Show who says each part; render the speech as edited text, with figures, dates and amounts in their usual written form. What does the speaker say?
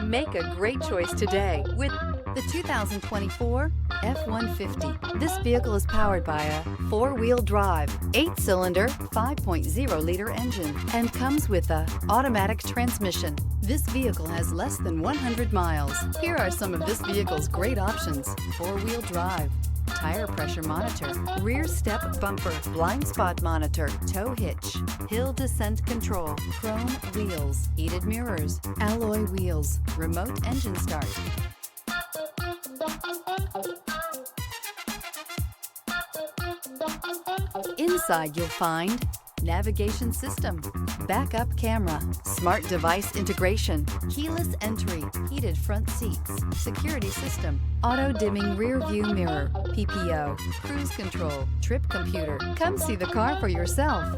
Speaker 1: Make a great choice today with the 2024 F-150. This vehicle is powered by a 4-wheel drive, 8-cylinder, 5.0-liter engine and comes with a automatic transmission. This vehicle has less than 100 miles. Here are some of this vehicle's great options: 4-wheel drive, tire pressure monitor, rear step bumper, blind spot monitor, tow hitch, hill descent control, chrome wheels, heated mirrors, alloy wheels, remote engine start. Inside you'll find navigation system, backup camera, smart device integration, keyless entry, heated front seats, security system, auto dimming rear view mirror, PPO, cruise control, trip computer. Come see the car for yourself.